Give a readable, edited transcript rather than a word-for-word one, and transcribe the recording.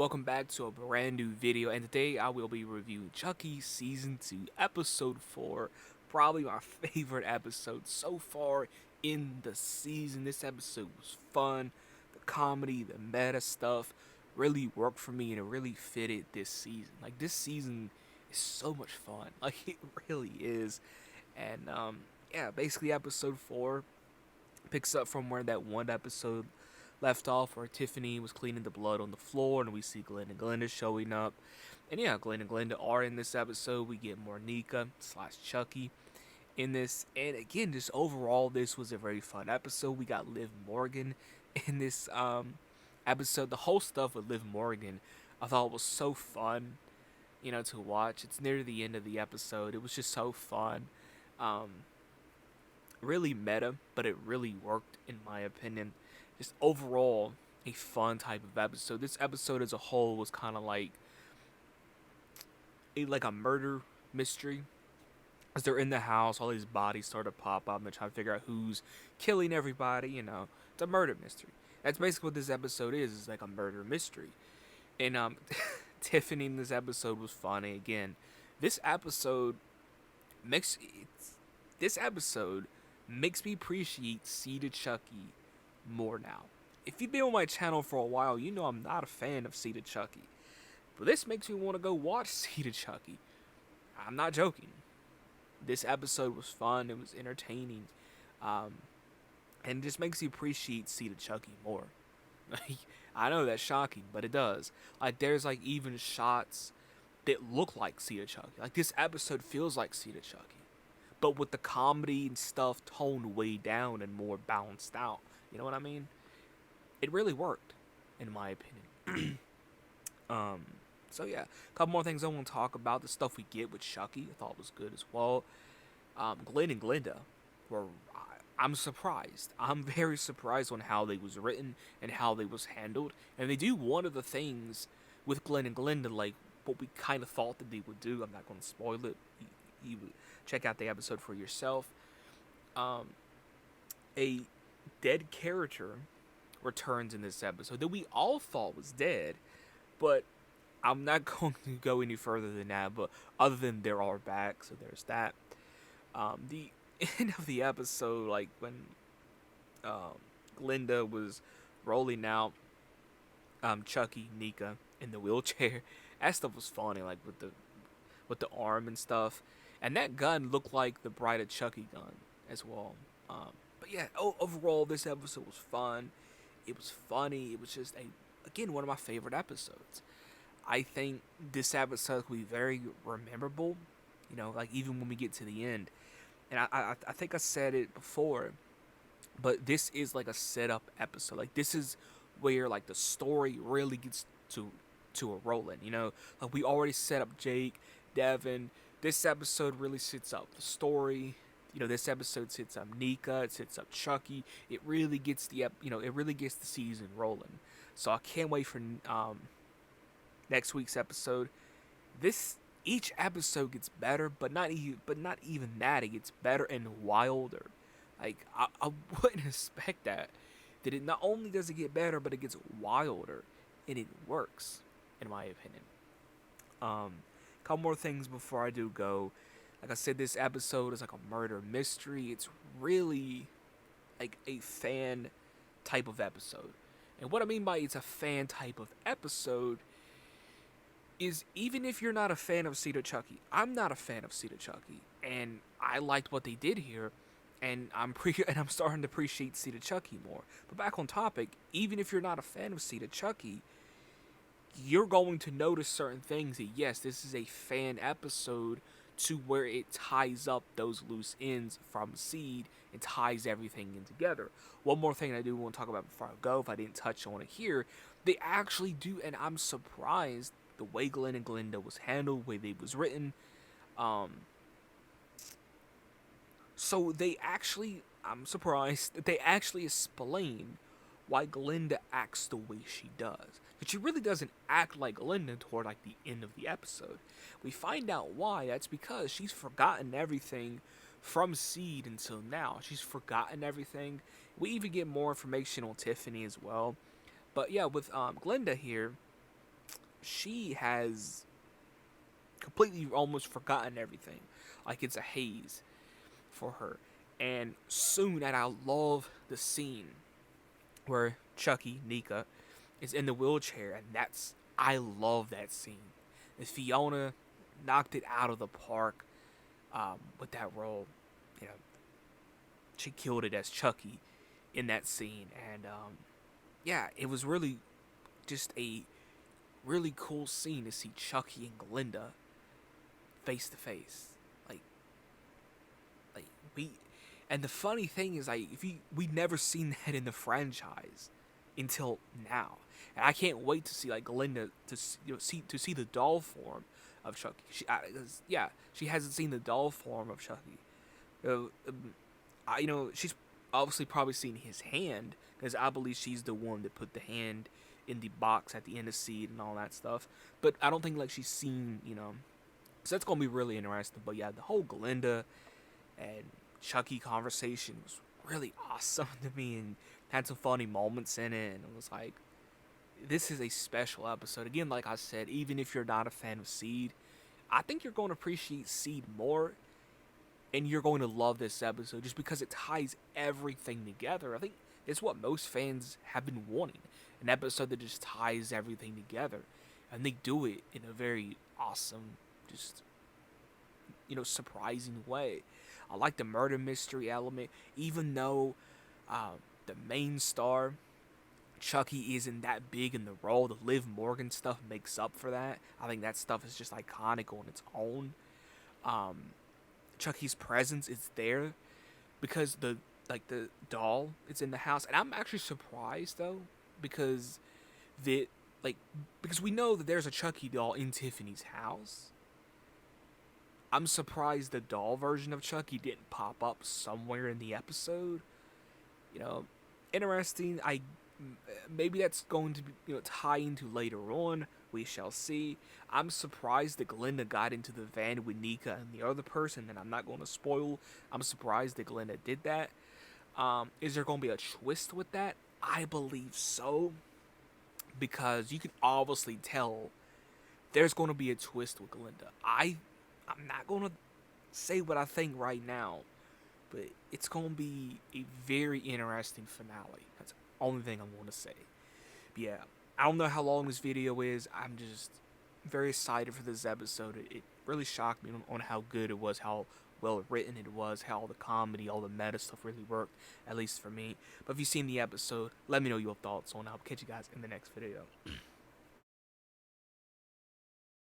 Welcome back to a brand new video, and today I will be reviewing Chucky Season 2, Episode 4. Probably my favorite episode so far in the season. This episode was fun. The comedy, the meta stuff really worked for me, and it really fitted this season. Like, this season is so much fun. Like, it really is. And, yeah, basically, Episode 4 picks up from where that one episode left off, where Tiffany was cleaning the blood on the floor, and we see Glenn and Glenda showing up. And yeah, Glenn and Glenda are in this episode. We get more Nika / Chucky in this. And again, just overall, this was a very fun episode. We got Liv Morgan in this episode. The whole stuff with Liv Morgan, I thought was so fun, to watch. It's near the end of the episode. It was just so fun. Um, really meta, but it really worked in my opinion. Just overall, a fun type of episode. This episode as a whole was kind of like a murder mystery. As they're in the house, all these bodies start to pop up, and they're trying to figure out who's killing everybody. It's a murder mystery. That's basically what this episode is. It's like a murder mystery. And Tiffany in this episode was funny. Again, this episode makes this episode makes me appreciate Seed Chucky more now. If you've been on my channel for a while, you know I'm not a fan of Seed Chucky. But this makes me want to go watch Seed Chucky. I'm not joking. This episode was fun. It was entertaining. And it just makes you appreciate Seed Chucky more. I know that's shocking, but it does. Like, there's like even shots that look like Seed Chucky. Like, this episode feels like Seed Chucky, but with the comedy and stuff toned way down and more balanced out. You know what I mean? It really worked, in my opinion. So yeah, a couple more things I want to talk about. The stuff we get with Chucky, I thought was good as well. Glenn and Glenda were. I'm surprised. I'm very surprised on how they was written and how they was handled. And they do one of the things with Glenn and Glenda, like what we kind of thought that they would do. I'm not going to spoil it. You check out the episode for yourself. A dead character returns in this episode that we all thought was dead, but I'm not going to go any further than that. But other than they are back, so there's that. The end of the episode, like when Glenda was rolling out Chucky, Nika in the wheelchair, that stuff was funny, like with the arm and stuff, and that gun looked like the Bride of Chucky gun as well. But yeah, overall, this episode was fun. It was funny. It was just again, one of my favorite episodes. I think this episode will be very memorable. Like even when we get to the end, and I think I said it before, but this is like a setup episode. Like, this is where like the story really gets to a rolling. Like, we already set up Jake, Devin. This episode really sets up the story. This episode sets up Nika. It sets up Chucky. It really gets it really gets the season rolling. So I can't wait for next week's episode. Each episode gets better, but not even that. It gets better and wilder. Like, I wouldn't expect that. That it not only does it get better, but it gets wilder, and it works, in my opinion. Couple more things before I do go. Like I said, this episode is like a murder mystery. It's really like a fan type of episode. And what I mean by it's a fan type of episode is, even if you're not a fan of Seed Chucky, I'm not a fan of Seed Chucky, and I liked what they did here, and I'm starting to appreciate Seed Chucky more. But back on topic, even if you're not a fan of Seed Chucky, you're going to notice certain things that, yes, this is a fan episode, to where it ties up those loose ends from Seed and ties everything in together. One more thing I do want to talk about before I go, if I didn't touch on it here, they actually do, and I'm surprised the way Glenn and Glenda was handled, the way they was written. So I'm surprised that they actually explain why Glenda acts the way she does. But she really doesn't act like Glenda toward like the end of the episode. We find out why. That's because she's forgotten everything from Seed until now. She's forgotten everything. We even get more information on Tiffany as well. But yeah, with Glenda here, she has completely almost forgotten everything. Like it's a haze for her. And soon, and I love the scene where Chucky, Nika, is in the wheelchair, and I love that scene. And Fiona knocked it out of the park with that role. You know, she killed it as Chucky in that scene, and yeah, it was really just a really cool scene to see Chucky and Glinda face to face. Like, like we, and the funny thing is, like, we never seen that in the franchise until now, and I can't wait to see like Glinda to see the doll form of Chucky. Yeah, she hasn't seen the doll form of Chucky. She's obviously probably seen his hand because I believe she's the one that put the hand in the box at the end of Seed and all that stuff. But I don't think like she's seen, so that's gonna be really interesting. But yeah, the whole Glinda and Chucky conversation was really awesome to me and had some funny moments in it. And it was like, this is a special episode. Again, like I said, even if you're not a fan of Seed, I think you're going to appreciate Seed more and you're going to love this episode just because it ties everything together. I think it's what most fans have been wanting. An episode that just ties everything together. And they do it in a very awesome, just, surprising way. I like the murder mystery element, even though the main star, Chucky, isn't that big in the role. The Liv Morgan stuff makes up for that. I think that stuff is just iconic on its own. Chucky's presence is there because the doll is in the house, and I'm actually surprised though because because we know that there's a Chucky doll in Tiffany's house. I'm surprised the doll version of Chucky didn't pop up somewhere in the episode. Interesting. Maybe that's going to be tie into later on. We shall see. I'm surprised that Glinda got into the van with Nika and the other person, and I'm not going to spoil. I'm surprised that Glinda did that. Is there going to be a twist with that? I believe so, because you can obviously tell there's going to be a twist with Glinda. I'm not going to say what I think right now, but it's going to be a very interesting finale. That's the only thing I'm going to say. But yeah, I don't know how long this video is. I'm just very excited for this episode. It really shocked me on how good it was, how well written it was, how all the comedy, all the meta stuff really worked, at least for me. But if you've seen the episode, let me know your thoughts on it. I'll catch you guys in the next video.